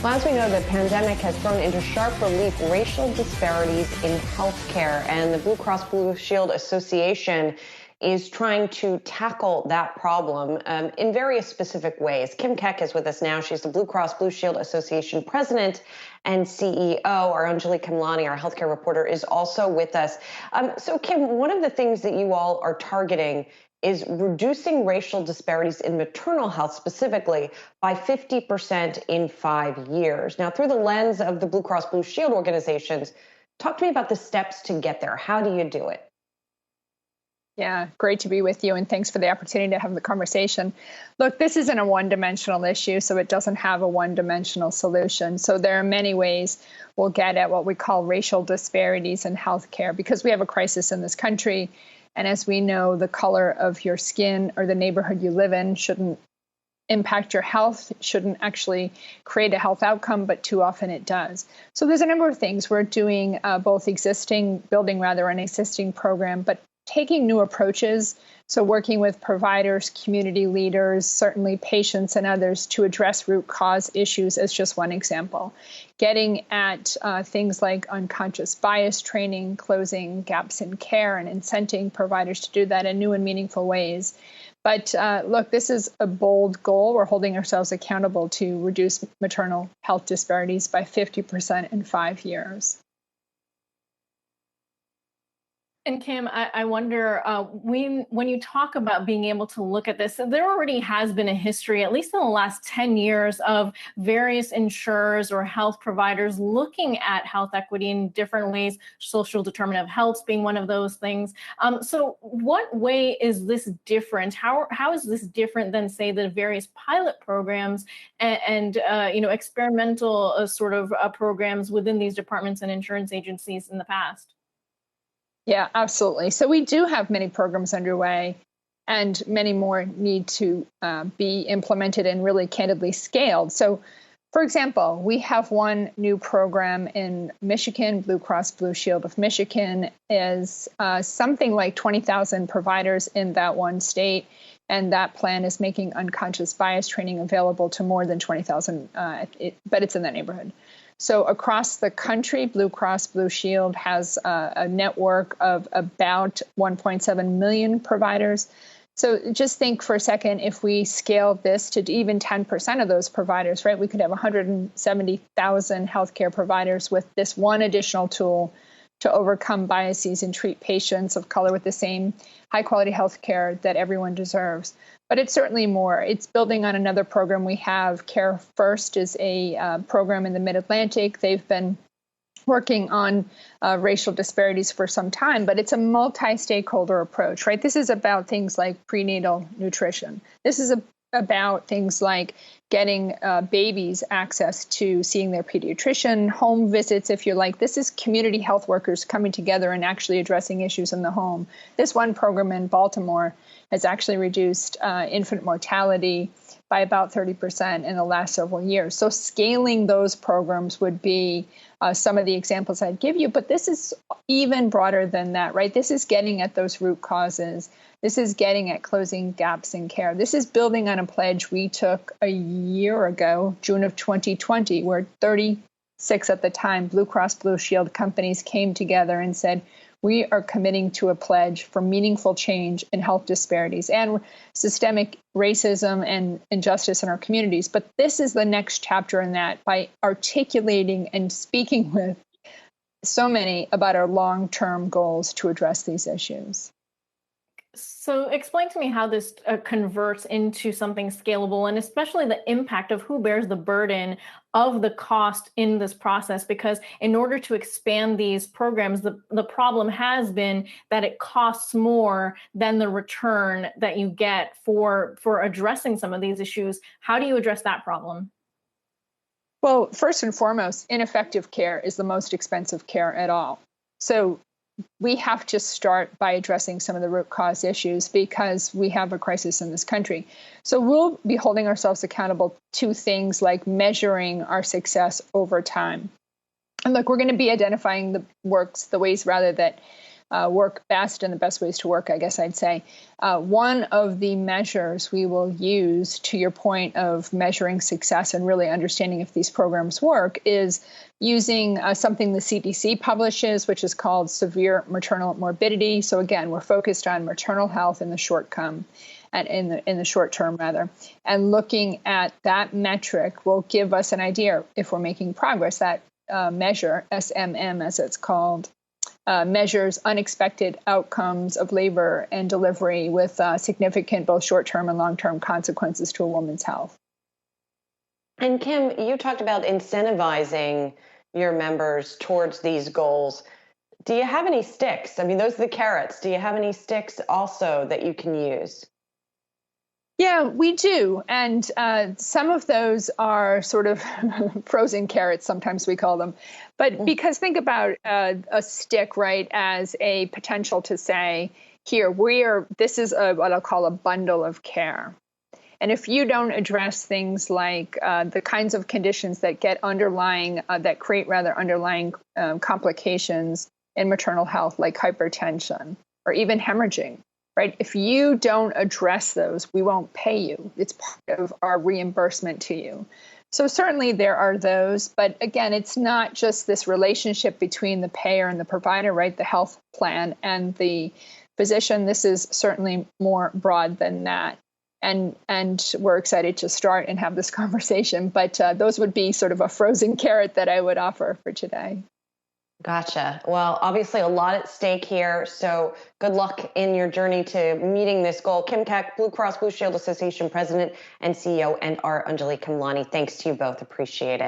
Well, as we know, the pandemic has thrown into sharp relief racial disparities in healthcare, and the Blue Cross Blue Shield Association is trying to tackle that problem in various specific ways. Kim Keck is with us now. She's the Blue Cross Blue Shield Association president and CEO. Our Anjali Kamlani, our healthcare reporter, is also with us. So, Kim, one of the things that you all are targeting is reducing racial disparities in maternal health specifically by 50% in 5 years. Now, through the lens of the Blue Cross Blue Shield organizations, talk to me about the steps to get there. How do you do it? Yeah, great to be with you, and thanks for the opportunity to have the conversation. Look, this isn't a one-dimensional issue, so it doesn't have a one-dimensional solution. So there are many ways we'll get at what we call racial disparities in healthcare, because we have a crisis in this country. And as we know, the color of your skin or the neighborhood you live in shouldn't impact your health, shouldn't actually create a health outcome, but too often it does. So there's a number of things we're doing, building an existing program, but taking new approaches. So working with providers, community leaders, certainly patients and others to address root cause issues as just one example. Getting at things like unconscious bias training, closing gaps in care, and incenting providers to do that in new and meaningful ways. But look, this is a bold goal. We're holding ourselves accountable to reduce maternal health disparities by 50% in 5 years. And Kim, I wonder, when you talk about being able to look at this, there already has been a history, at least in the last 10 years, of various insurers or health providers looking at health equity in different ways, social determinant of health being one of those things. So what way is this different? How is this different than, say, the various pilot programs and experimental programs within these departments and insurance agencies in the past? Yeah, absolutely. So we do have many programs underway, and many more need to be implemented and really candidly scaled. So, for example, we have one new program in Michigan. Blue Cross Blue Shield of Michigan is something like 20,000 providers in that one state. And that plan is making unconscious bias training available to more than 20,000, but it's in that neighborhood. So across the country, Blue Cross Blue Shield has a network of about 1.7 million providers. So just think for a second, if we scale this to even 10% of those providers, right, we could have 170,000 healthcare providers with this one additional tool to overcome biases and treat patients of color with the same high quality health care that everyone deserves. But it's certainly more. It's building on another program we have. Care First is a program in the Mid-Atlantic. They've been working on racial disparities for some time, but it's a multi-stakeholder approach, right? This is about things like prenatal nutrition. This is about things like getting babies access to seeing their pediatrician, home visits, if you like. This is community health workers coming together and actually addressing issues in the home. This one program in Baltimore has actually reduced infant mortality by about 30% in the last several years. So scaling those programs would be some of the examples I'd give you, but this is even broader than that, right? This is getting at those root causes. This is getting at closing gaps in care. This is building on a pledge we took a year ago, June of 2020, where 36 at the time Blue Cross Blue Shield companies came together and said, we are committing to a pledge for meaningful change in health disparities and systemic racism and injustice in our communities. But this is the next chapter in that, by articulating and speaking with so many about our long-term goals to address these issues. So explain to me how this converts into something scalable, and especially the impact of who bears the burden of the cost in this process. Because in order to expand these programs, the problem has been that it costs more than the return that you get for addressing some of these issues. How do you address that problem? Well, first and foremost, ineffective care is the most expensive care at all. So we have to start by addressing some of the root cause issues because we have a crisis in this country. So we'll be holding ourselves accountable to things like measuring our success over time. And look, we're going to be identifying the ways that work best and the best ways to work, I guess I'd say. One of the measures we will use, to your point of measuring success and really understanding if these programs work, is using something the CDC publishes, which is called severe maternal morbidity. So again, we're focused on maternal health in the short term, and in the short term rather. And looking at that metric will give us an idea if we're making progress. That measure, SMM as it's called, measures unexpected outcomes of labor and delivery with significant both short-term and long-term consequences to a woman's health. And Kim, you talked about incentivizing your members towards these goals. Do you have any sticks? I mean, those are the carrots. Do you have any sticks also that you can use? Yeah, we do. And some of those are sort of frozen carrots, sometimes we call them. But because think about a stick, right, as a potential to say, here, this is what I'll call a bundle of care. And if you don't address things like the kinds of conditions that that create underlying complications in maternal health, like hypertension or even hemorrhaging, right? If you don't address those, we won't pay you. It's part of our reimbursement to you. So certainly there are those, but again, it's not just this relationship between the payer and the provider, right? The health plan and the physician. This is certainly more broad than that. And we're excited to start and have this conversation, but those would be sort of a frozen carrot that I would offer for today. Gotcha. Well, obviously a lot at stake here. So good luck in your journey to meeting this goal. Kim Keck, Blue Cross Blue Shield Association President and CEO, and our Anjali Kamlani. Thanks to you both. Appreciate it.